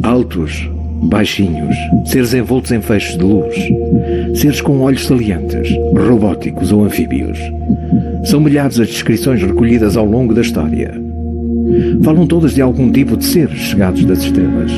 Altos, baixinhos, seres envoltos em feixes de luz, seres com olhos salientes, robóticos ou anfíbios. São milhares as descrições recolhidas ao longo da história. Falam todas de algum tipo de seres chegados das estrelas.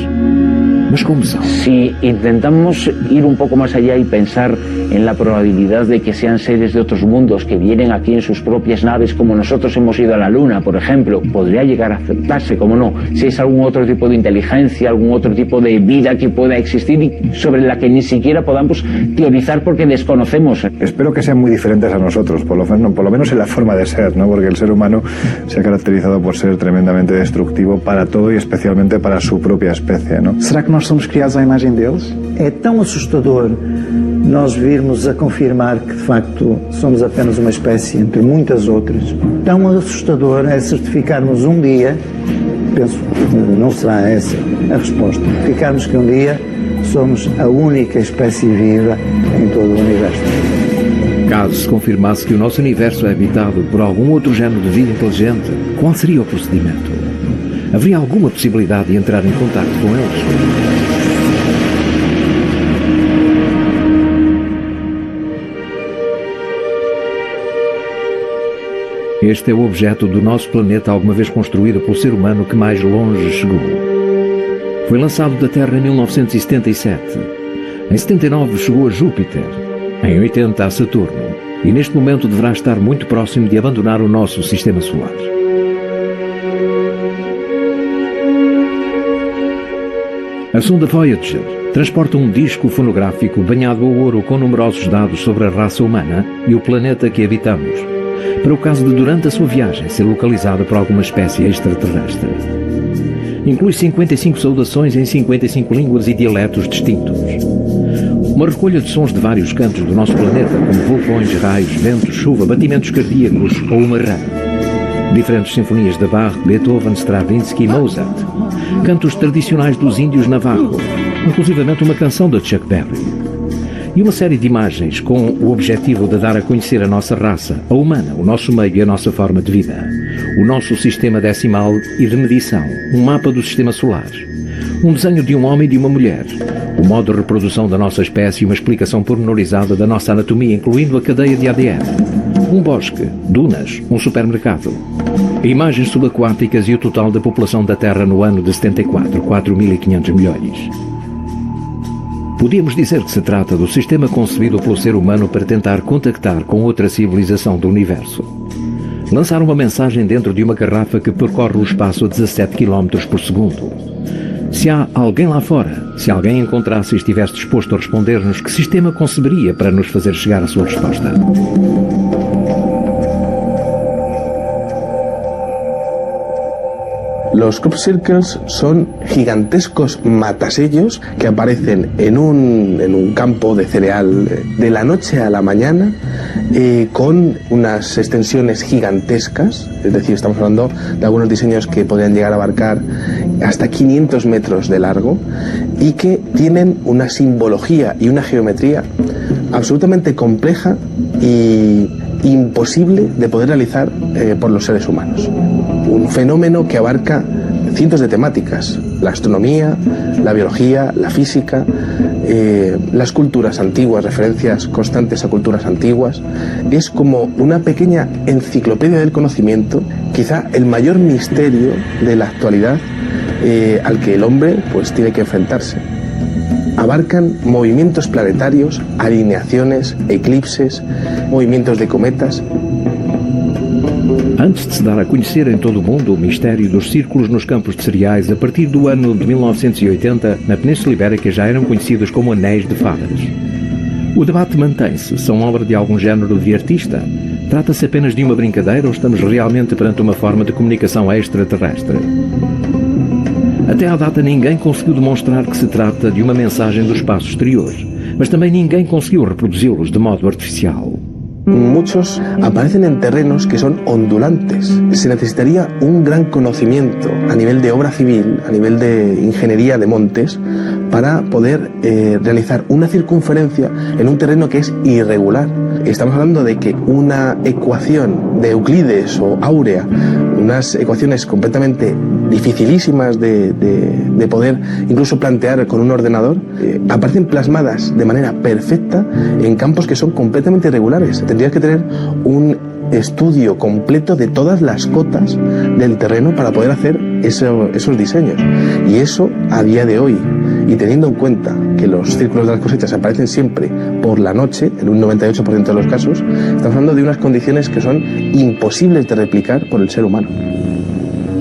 Mas como son? Si intentamos ir un poco más allá y pensar en la probabilidad de que sean seres de otros mundos que vienen aquí en sus propias naves, como nosotros hemos ido a la Luna, por ejemplo, podría llegar a aceptarse, como no, si es algún otro tipo de inteligencia, algún otro tipo de vida que pueda existir y sobre la que ni siquiera podamos teorizar porque desconocemos. Espero que sean muy diferentes a nosotros, por lo menos en la forma de ser, ¿no? Porque el ser humano se ha caracterizado por ser tremendamente destructivo para todo y especialmente para su propia especie, ¿no? Será que nós somos criados à imagem deles? É tão assustador nós virmos a confirmar que de facto somos apenas uma espécie entre muitas outras. Tão assustador é certificarmos um dia, penso que não será essa a resposta, certificarmos que um dia somos a única espécie viva em todo o universo. Caso se confirmasse que o nosso universo é habitado por algum outro género de vida inteligente, qual seria o procedimento? Haveria alguma possibilidade de entrar em contato com eles? Este é o objeto do nosso planeta alguma vez construído pelo ser humano que mais longe chegou. Foi lançado da Terra em 1977. Em 79 chegou a Júpiter. Em 80 a Saturno. E neste momento deverá estar muito próximo de abandonar o nosso sistema solar. A sonda Voyager transporta um disco fonográfico banhado a ouro com numerosos dados sobre a raça humana e o planeta que habitamos, para o caso de, durante a sua viagem, ser localizada por alguma espécie extraterrestre. Inclui 55 saudações em 55 línguas e dialetos distintos. Uma recolha de sons de vários cantos do nosso planeta, como vulcões, raios, ventos, chuva, batimentos cardíacos ou uma rã. Diferentes sinfonias de Bach, Beethoven, Stravinsky e Mozart. Cantos tradicionais dos índios Navajo, inclusivamente uma canção de Chuck Berry. E uma série de imagens com o objetivo de dar a conhecer a nossa raça, a humana, o nosso meio e a nossa forma de vida. O nosso sistema decimal e de medição, um mapa do sistema solar. Um desenho de um homem e de uma mulher. O modo de reprodução da nossa espécie e uma explicação pormenorizada da nossa anatomia, incluindo a cadeia de ADN. Um bosque, dunas, um supermercado. Imagens subaquáticas e o total da população da Terra no ano de 74, 4.500 milhões. Podíamos dizer que se trata do sistema concebido pelo ser humano para tentar contactar com outra civilização do universo. Lançar uma mensagem dentro de uma garrafa que percorre o espaço a 17 km por segundo. Se há alguém lá fora, se alguém encontrasse e estivesse disposto a responder-nos, que sistema conceberia para nos fazer chegar a sua resposta? Los crop circles son gigantescos matasellos que aparecen en un campo de cereal de la noche a la mañana con unas extensiones gigantescas, es decir, estamos hablando de algunos diseños que podrían llegar a abarcar hasta 500 metros de largo y que tienen una simbología y una geometría absolutamente compleja y imposible de poder realizar por los seres humanos. Un fenómeno que abarca cientos de temáticas: la astronomía, la biología, la física, las culturas antiguas, referencias constantes a culturas antiguas. Es como una pequeña enciclopedia del conocimiento, quizá el mayor misterio de la actualidad al que el hombre pues tiene que enfrentarse. Abarcan movimientos planetarios, alineaciones, eclipses, movimientos de cometas. Antes de se dar a conhecer em todo o mundo o mistério dos círculos nos campos de cereais, a partir do ano de 1980, na Península Ibérica já eram conhecidos como anéis de fadas. O debate mantém-se. São obra de algum género de artista? Trata-se apenas de uma brincadeira ou estamos realmente perante uma forma de comunicação extraterrestre? Até à data ninguém conseguiu demonstrar que se trata de uma mensagem do espaço exterior, mas também ninguém conseguiu reproduzi-los de modo artificial. Muchos aparecen en terrenos que son ondulantes. Se necesitaría un gran conocimiento a nivel de obra civil, a nivel de ingeniería de montes, para poder realizar una circunferencia en un terreno que es irregular. estamos hablando de que una ecuación de Euclides o áurea, unas ecuaciones completamente dificilísimas de poder incluso plantear con un ordenador, aparecen plasmadas de manera perfecta en campos que son completamente irregulares. Tendrías que tener un estudio completo de todas las cotas del terreno para poder hacer esos diseños. Y eso, a día de hoy, y teniendo en cuenta que los círculos de las cosechas aparecen siempre por la noche, en un 98% de los casos, estamos hablando de unas condiciones que son imposibles de replicar por el ser humano.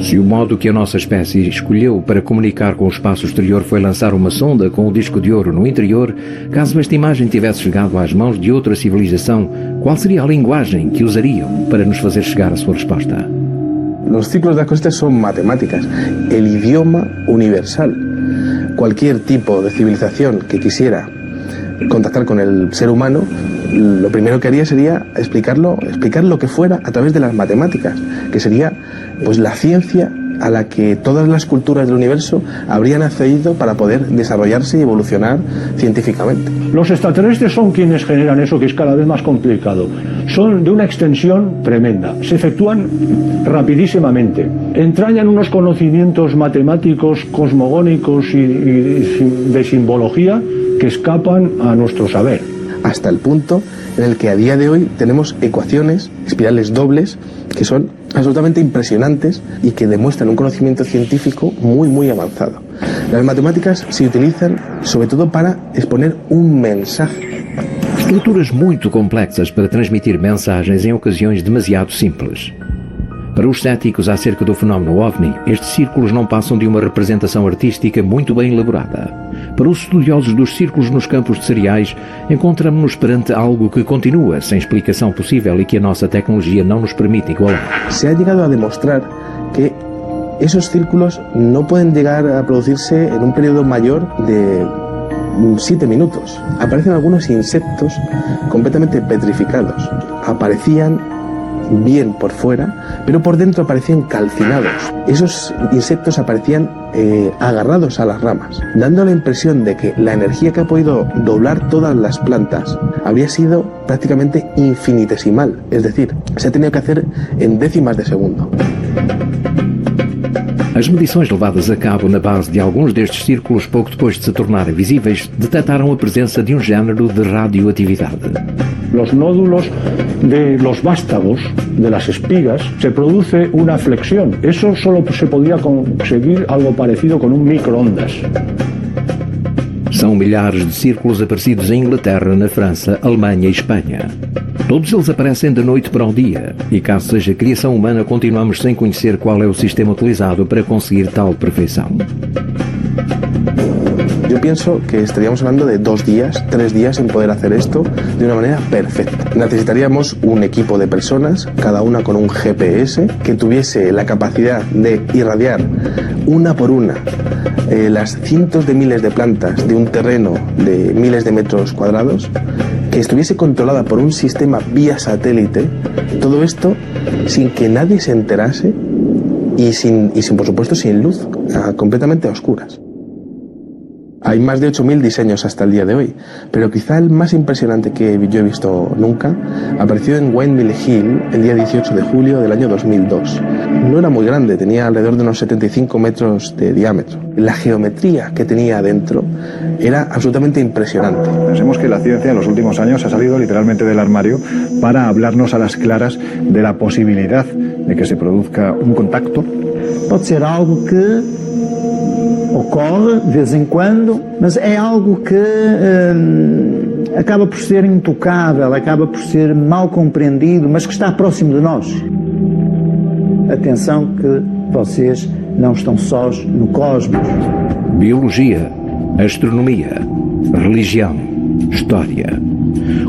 Se o modo que a nossa espécie escolheu para comunicar com o espaço exterior foi lançar uma sonda com o disco de ouro no interior, caso esta imagem tivesse chegado às mãos de outra civilização, qual seria a linguagem que usariam para nos fazer chegar a sua resposta? Los ciclos de las cosechas son matemáticas, el idioma universal. Cualquier tipo de civilización que quisiera contactar con el ser humano, lo primero que haría sería explicar lo que fuera a través de las matemáticas, que sería pues la ciencia a la que todas las culturas del universo habrían accedido para poder desarrollarse y evolucionar científicamente. Los extraterrestres son quienes generan eso, que es cada vez más complicado. Son de una extensión tremenda, se efectúan rapidísimamente, entrañan unos conocimientos matemáticos, cosmogónicos y de simbología que escapan a nuestro saber. Hasta el punto en el que a día de hoy tenemos ecuaciones, espirales dobles, que son absolutamente impresionantes y que demuestran un conocimiento científico muy, muy avanzado. Las matemáticas se utilizan sobre todo para exponer un mensaje. Estruturas muito complexas para transmitir mensagens em ocasiões demasiado simples. Para os céticos acerca do fenómeno OVNI, estes círculos não passam de uma representação artística muito bem elaborada. Para os estudiosos dos círculos nos campos de cereais, encontramos-nos perante algo que continua sem explicação possível e que a nossa tecnologia não nos permite igualar. Se ha llegado a demostrar que esos círculos no pueden llegar a producirse en un periodo mayor de 7 minutos. Aparecen algunos insectos completamente petrificados. Aparecían bien por fuera, pero por dentro aparecían calcinados. Esos insectos aparecían agarrados a las ramas, dando la impresión de que la energía que ha podido doblar todas las plantas habría sido prácticamente infinitesimal, es decir, se ha tenido que hacer en décimas de segundo. As medições levadas a cabo na base de alguns destes círculos, pouco depois de se tornarem visíveis, detectaram a presença de um género de radioatividade. Los nódulos de los vástagos, de las espigas, se produce una flexión. Eso solo se podía conseguir algo parecido con un microondas. São milhares de círculos aparecidos em Inglaterra, na França, Alemanha e Espanha. Todos eles aparecem da noite para o dia, e caso seja criação humana, continuamos sem conhecer qual é o sistema utilizado para conseguir tal perfeição. Yo pienso que estaríamos hablando de 2 días, 3 días en poder hacer esto de una manera perfecta. Necesitaríamos un equipo de personas, cada una con un GPS, que tuviese la capacidad de irradiar una por una las cientos de miles de plantas de un terreno de miles de metros cuadrados, que estuviese controlada por un sistema vía satélite, todo esto sin que nadie se enterase y sin por supuesto sin luz, completamente a oscuras. Hay más de 8.000 diseños hasta el día de hoy, pero quizá el más impresionante que yo he visto nunca apareció en Windmill Hill el día 18 de julio del año 2002. No era muy grande, tenía alrededor de unos 75 metros de diámetro. La geometría que tenía adentro era absolutamente impresionante. Pensemos que la ciencia en los últimos años ha salido literalmente del armario para hablarnos a las claras de la posibilidad de que se produzca un contacto. Pode ser algo que ocorre de vez em quando, mas é algo que acaba por ser intocável, acaba por ser mal compreendido, mas que está próximo de nós. Atenção que vocês não estão sós no cosmos. Biologia, astronomia, religião, história.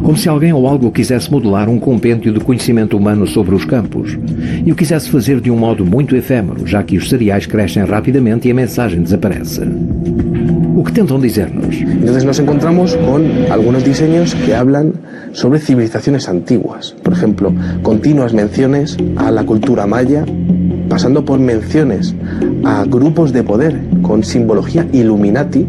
Como se alguém ou algo quisesse modelar um compêndio de conhecimento humano sobre os campos e o quisesse fazer de um modo muito efêmero, já que os cereais crescem rapidamente e a mensagem desaparece. O que tentam dizer-nos? Entonces nos encontramos con algunos diseños que hablan sobre civilizaciones antiguas. Por ejemplo, continuas menciones a la cultura maya, pasando por menciones a grupos de poder con simbología Illuminati,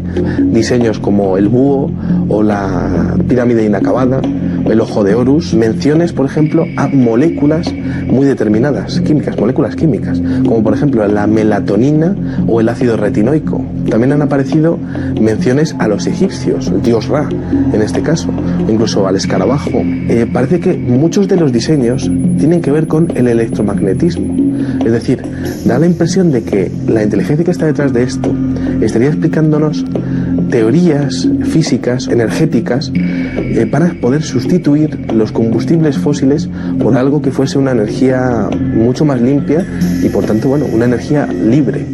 diseños como el búho o la pirámide inacabada el ojo de Horus, menciones, por ejemplo, a moléculas muy determinadas, químicas, moléculas químicas, como por ejemplo la melatonina o el ácido retinoico. También han aparecido menciones a los egipcios, el dios Ra, en este caso, incluso al escarabajo. Parece que muchos de los diseños tienen que ver con el electromagnetismo. Es decir, da la impresión de que la inteligencia que está detrás de esto estaría explicándonos teorías físicas, energéticas, para poder sustituir los combustibles fósiles por algo que fuese una energía mucho más limpia y, por tanto, bueno, una energía libre.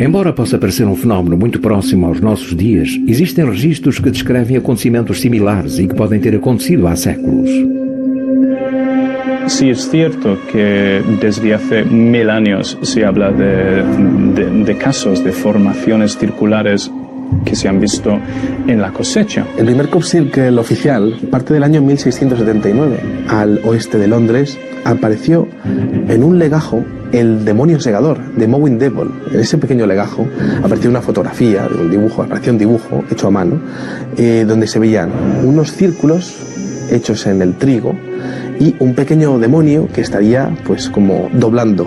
Embora possa parecer um fenómeno muito próximo aos nossos dias, existem registros que descrevem acontecimentos similares e que podem ter acontecido há séculos. Sí es cierto que desde hace 1000 años se habla de casos de formaciones circulares que se han visto en la cosecha. El primer Copsilke, el oficial, parte del año 1679. Al oeste de Londres apareció en un legajo el demonio segador de Mowin Devil. En ese pequeño legajo apareció una fotografía de un dibujo, apareció un dibujo hecho a mano, donde se veían unos círculos hechos en el trigo y un pequeño demonio que estaría pues como doblando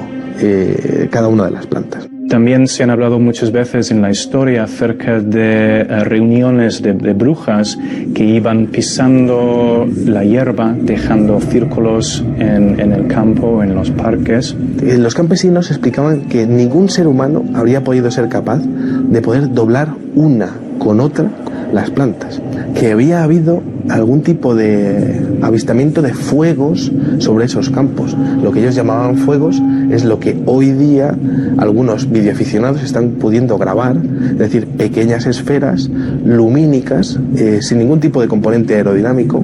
cada una de las plantas. También se han hablado muchas veces en la historia acerca de reuniones de brujas que iban pisando la hierba, dejando círculos en el campo, en los parques. Los campesinos explicaban que ningún ser humano habría podido ser capaz de poder doblar una con otra las plantas, que había habido algún tipo de avistamiento de fuegos sobre esos campos. Lo que ellos llamaban fuegos es lo que hoy día algunos videoaficionados están pudiendo grabar, es decir, pequeñas esferas lumínicas sin ningún tipo de componente aerodinámico.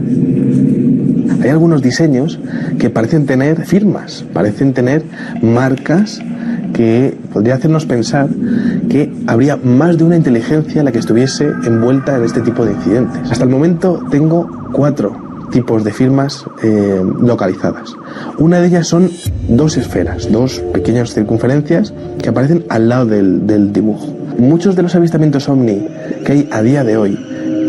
Hay algunos diseños que parecen tener firmas, parecen tener marcas que podría hacernos pensar que habría más de una inteligencia la que estuviese envuelta en este tipo de incidentes. Hasta el momento tengo 4 tipos de firmas localizadas. Una de ellas son 2 esferas, 2 pequeñas circunferencias que aparecen al lado del dibujo. Muchos de los avistamientos ovni que hay a día de hoy,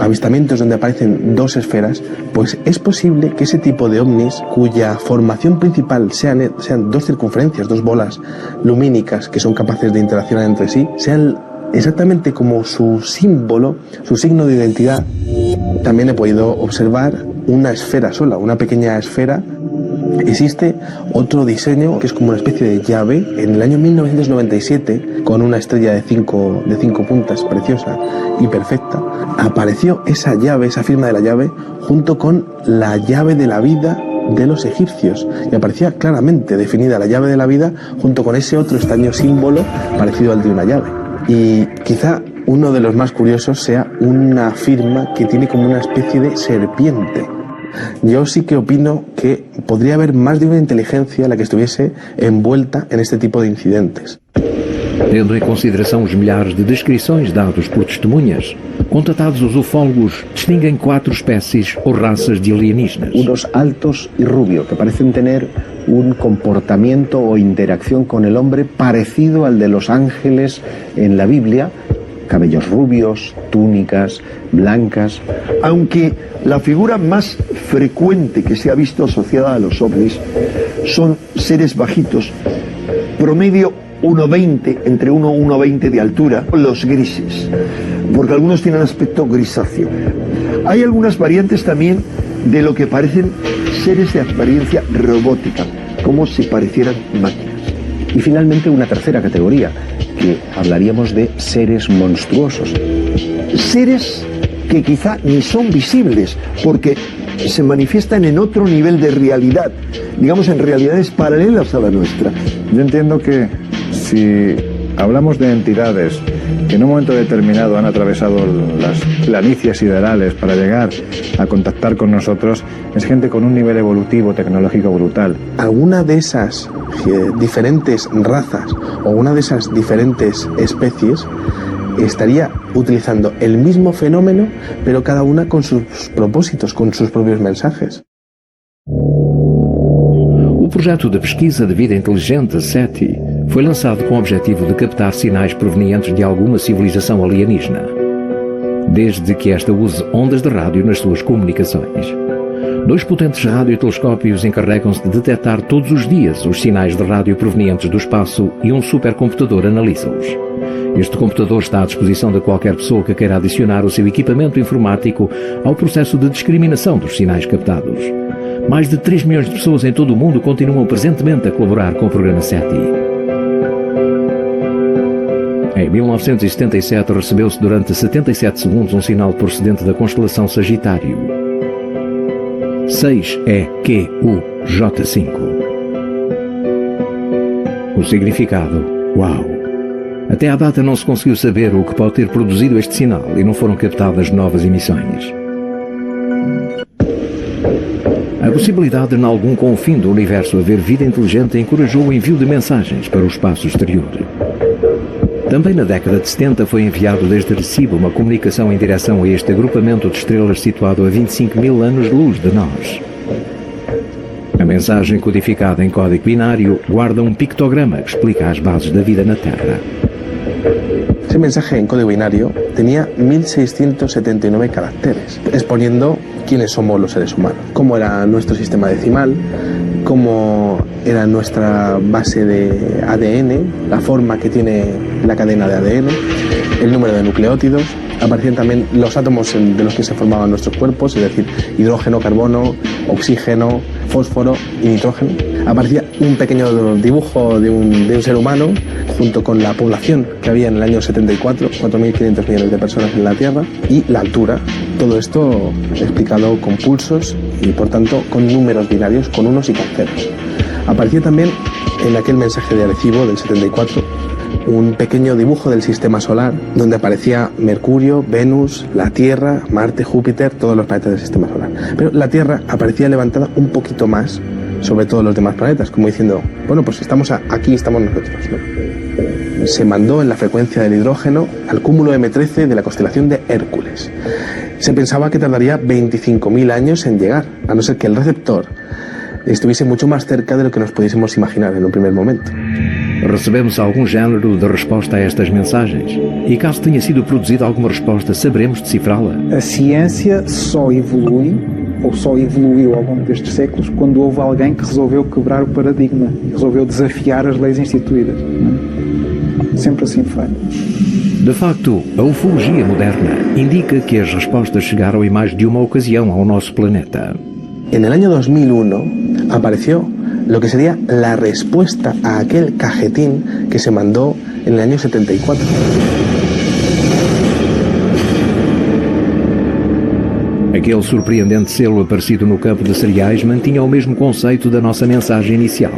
avistamientos donde aparecen 2 esferas, pues es posible que ese tipo de ovnis, cuya formación principal sean 2 circunferencias, 2 bolas lumínicas que son capaces de interaccionar entre sí, sean exactamente como su símbolo, su signo de identidad. También he podido observar una esfera sola, una pequeña esfera. Existe otro diseño que es como una especie de llave. En el año 1997, con una estrella de 5 puntas preciosa y perfecta, apareció esa llave, esa firma de la llave, junto con la llave de la vida de los egipcios, y aparecía claramente definida la llave de la vida junto con ese otro extraño símbolo parecido al de una llave. Y quizá uno de los más curiosos sea una firma que tiene como una especie de serpiente. Yo sí que opino que podría haber más de una inteligencia la que estuviese envuelta en este tipo de incidentes. Tendo em consideração os milhares de descrições dados por testemunhas, contatados os ufólogos distinguem 4 espécies ou raças de alienígenas. Unos altos y rubios que parecen tener un comportamiento o interacción con el hombre parecido al de los ángeles en la Biblia, cabellos rubios, túnicas blancas. Aunque la figura más frecuente que se ha visto asociada a los ovnis son seres bajitos, promedio 1,20, entre 1 y 1,20 de altura, los grises, porque algunos tienen aspecto grisáceo. Hay algunas variantes también de lo que parecen seres de apariencia robótica, como si parecieran máquinas. Y finalmente una tercera categoría, que hablaríamos de seres monstruosos. Seres que quizá ni son visibles, porque se manifiestan en otro nivel de realidad, digamos en realidades paralelas a la nuestra. Yo entiendo que si hablamos de entidades que en un momento determinado han atravesado las planicies siderales para llegar a contactar con nosotros, es gente con un nivel evolutivo, tecnológico brutal. Alguna de esas diferentes razas o una de esas diferentes especies estaría utilizando el mismo fenómeno, pero cada una con sus propósitos, con sus propios mensajes. O projeto de pesquisa de vida inteligente SETI foi lançado com o objetivo de captar sinais provenientes de alguma civilização alienígena, desde que esta use ondas de rádio nas suas comunicações. 2 potentes radiotelescópios encarregam-se de detectar todos os dias os sinais de rádio provenientes do espaço e um supercomputador analisa-os. Este computador está à disposição de qualquer pessoa que queira adicionar o seu equipamento informático ao processo de discriminação dos sinais captados. Mais de 3 milhões de pessoas em todo o mundo continuam presentemente a colaborar com o programa SETI. Em 1977 recebeu-se durante 77 segundos um sinal procedente da constelação Sagitário. 6EQUJ5. O significado: uau! Até à data não se conseguiu saber o que pode ter produzido este sinal e não foram captadas novas emissões. A possibilidade de, em algum confim do universo, haver vida inteligente encorajou o envio de mensagens para o espaço exterior. Também na década de 70 foi enviado desde Arecibo uma comunicação em direção a este agrupamento de estrelas situado a 25 mil anos-luz de nós. A mensagem codificada em código binário guarda um pictograma que explica as bases da vida na Terra. Ese mensaje en código binario tenía 1679 caracteres, exponiendo quiénes somos los seres humanos, cómo era nuestro sistema decimal, cómo era nuestra base de ADN, la forma que tiene la cadena de ADN, el número de nucleótidos. Aparecían también los átomos de los que se formaban nuestros cuerpos, es decir, hidrógeno, carbono, oxígeno, fósforo y nitrógeno. Aparecía un pequeño dibujo de un ser humano junto con la población que había en el año 74, 4.500 millones de personas en la Tierra, y la altura. Todo esto explicado con pulsos y, por tanto, con números binarios, con unos y con ceros. Aparecía también en aquel mensaje de Arecibo del 74 un pequeño dibujo del sistema solar donde aparecía Mercurio, Venus, la Tierra, Marte, Júpiter, todos los planetas del sistema solar. Pero la Tierra aparecía levantada un poquito más sobre todos los demás planetas, como diciendo, bueno, pues estamos aquí, estamos nosotros, ¿no? Se mandó en la frecuencia del hidrógeno al cúmulo M13 de la constelación de Hércules. Se pensaba que tardaría 25.000 años en llegar, a no ser que el receptor estuviese mucho más cerca de lo que nos pudiésemos imaginar en un primer momento. Recebemos algum género de resposta a estas mensagens? E caso tenha sido produzida alguma resposta, saberemos decifrá-la? A ciência só evolui, ou só evoluiu ao longo destes séculos, quando houve alguém que resolveu quebrar o paradigma, resolveu desafiar as leis instituídas. Sempre assim foi. De facto, a ufologia moderna indica que as respostas chegaram em mais de uma ocasião ao nosso planeta. En el año 2001 apareció lo que sería la respuesta a aquel cajetín que se mandó en el año 74. Aquele surpreendente selo aparecido no campo de cereais mantinha o mesmo conceito da nossa mensagem inicial,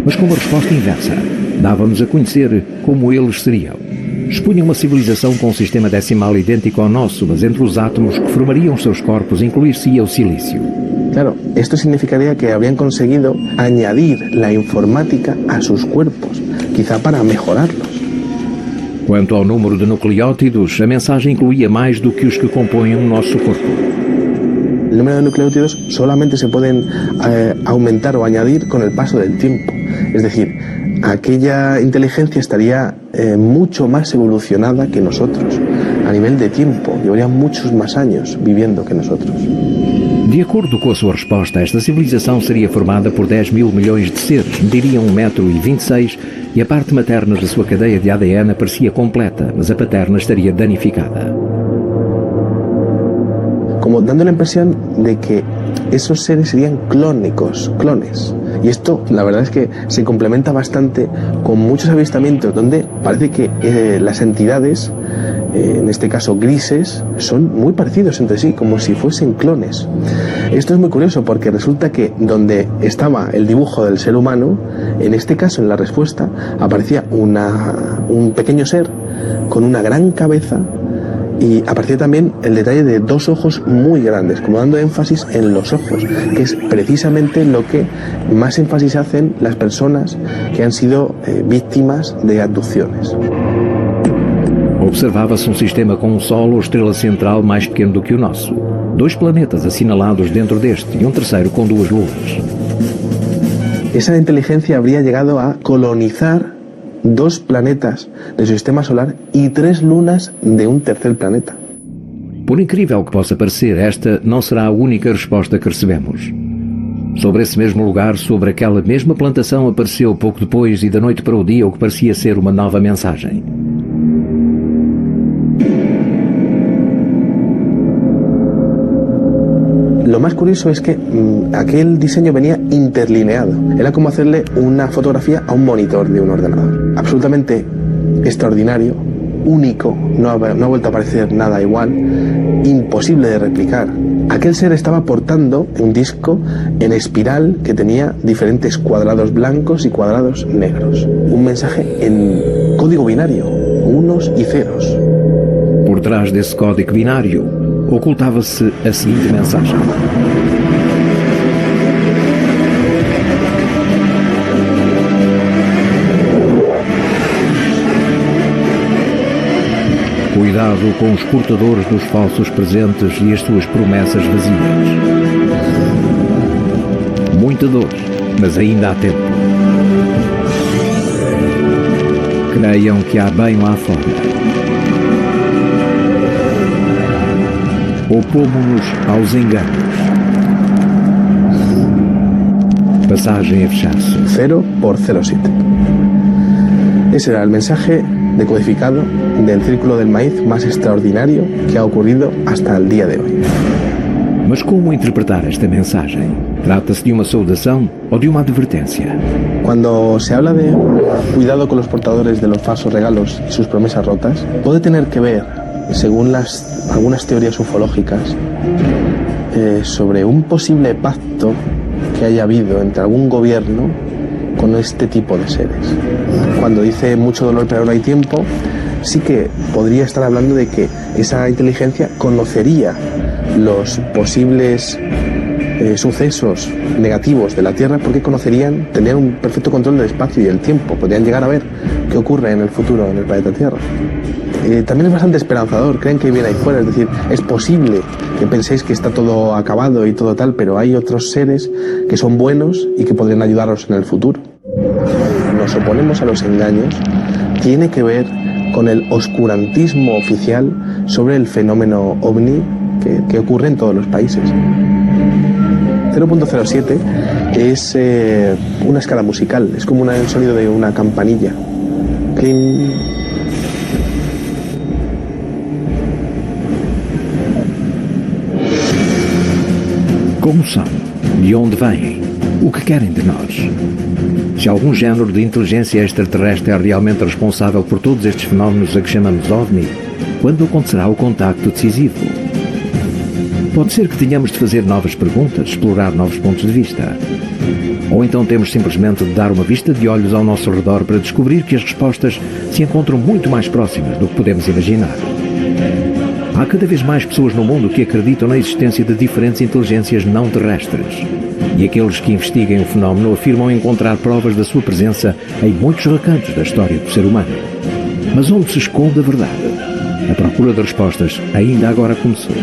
mas com uma resposta inversa. Dava-nos a conhecer como eles seriam. Expunha uma civilização com um sistema decimal idêntico ao nosso, mas entre os átomos que formariam os seus corpos incluir-se-ia o silício. Claro, esto significaría que habrían conseguido añadir la informática a sus cuerpos, quizá para mejorarlos. Quanto ao número de nucleótidos, a mensagem incluía mais do que os que compõem o nosso corpo. El número de nucleótidos solamente se pueden aumentar o añadir con el paso del tiempo. Es decir, aquella inteligencia estaría mucho más evolucionada que nosotros. A nivel de tiempo, llevaría muchos más años viviendo que nosotros. De acordo com a sua resposta, esta civilização seria formada por 10 mil milhões de seres, mediriam 1,26 m e a parte materna da sua cadeia de ADN aparecia completa, mas a paterna estaria danificada. Como dando la impresión de que esos seres serían clones. Y esto, la verdad es que se complementa bastante con muchos avistamientos donde parece que las entidades, en este caso grises, son muy parecidos entre sí, como si fuesen clones. Esto es muy curioso porque resulta que donde estaba el dibujo del ser humano, en este caso en la respuesta, aparecía un pequeño ser con una gran cabeza. Y aparecía también el detalle de 2 ojos muy grandes, como dando énfasis en los ojos, que es precisamente lo que más énfasis hacen las personas que han sido víctimas de abducciones. Observava-se um sistema com um Sol ou estrela central mais pequeno do que o nosso. 2 planetas assinalados dentro deste e um terceiro com 2 luas. Esa inteligencia habría llegado a colonizar 2 planetas de su sistema solar y 3 lunas de un tercer planeta. Por incrível que possa parecer, esta não será a única resposta que recebemos. Sobre esse mesmo lugar, sobre aquela mesma plantação, apareceu pouco depois e da noite para o dia o que parecia ser uma nova mensagem. Lo más curioso es que aquel diseño venía interlineado. Era como hacerle una fotografía a un monitor de un ordenador. Absolutamente extraordinario, único, no ha vuelto a aparecer nada igual, imposible de replicar. Aquel ser estaba portando un disco en espiral que tenía diferentes cuadrados blancos y cuadrados negros. Un mensaje en código binario, unos y ceros. Por trás desse código binário, ocultava-se a seguinte mensagem: cuidado com os portadores dos falsos presentes e as suas promessas vazias. Muita dor, mas ainda há tempo. Creiam que há bem lá fora. Opomos-nos aos enganos. Passagem a fechar-se. 0 por 07. Ese era el mensaje decodificado del Círculo del Maíz más extraordinario que ha ocurrido hasta el día de hoy. Mas como interpretar esta mensagem? Trata-se de uma saudação ou de uma advertência? Cuando se habla de cuidado con los portadores de los falsos regalos y sus promesas rotas, puede tener que ver, según algunas teorías ufológicas, sobre un posible pacto que haya habido entre algún gobierno con este tipo de seres. Cuando dice mucho dolor pero no hay tiempo, sí que podría estar hablando de que esa inteligencia conocería los posibles sucesos negativos de la Tierra porque tendrían un perfecto control del espacio y el tiempo, podrían llegar a ver qué ocurre en el futuro en el planeta Tierra. También es bastante esperanzador, creen que viene ahí fuera, es decir, es posible que penséis que está todo acabado y todo tal, pero hay otros seres que son buenos y que podrían ayudaros en el futuro. Nos oponemos a los engaños, tiene que ver con el oscurantismo oficial sobre el fenómeno ovni que ocurre en todos los países. 0.07 es una escala musical, es como el sonido de una campanilla. Cling. Como são? De onde vêm? O que querem de nós? Se algum género de inteligência extraterrestre é realmente responsável por todos estes fenómenos a que chamamos OVNI, quando acontecerá o contacto decisivo? Pode ser que tenhamos de fazer novas perguntas, explorar novos pontos de vista. Ou então temos simplesmente de dar uma vista de olhos ao nosso redor para descobrir que as respostas se encontram muito mais próximas do que podemos imaginar. Há cada vez mais pessoas no mundo que acreditam na existência de diferentes inteligências não terrestres. E aqueles que investigam o fenómeno afirmam encontrar provas da sua presença em muitos recantos da história do ser humano. Mas onde se esconde a verdade? A procura de respostas ainda agora começou.